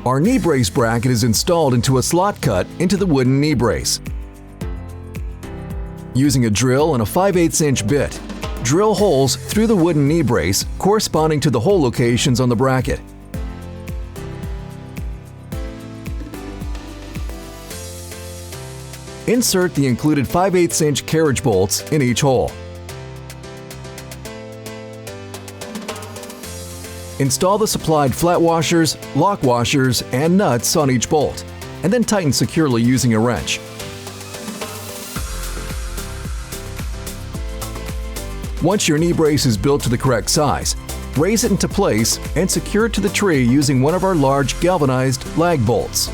Our knee brace bracket is installed into a slot cut into the wooden knee brace. Using a drill and a 5/8 inch bit, drill holes through the wooden knee brace corresponding to the hole locations on the bracket. Insert the included 5/8 inch carriage bolts in each hole. Install the supplied flat washers, lock washers, and nuts on each bolt, and then tighten securely using a wrench. Once your knee brace is built to the correct size, raise it into place and secure it to the tree using one of our large galvanized lag bolts.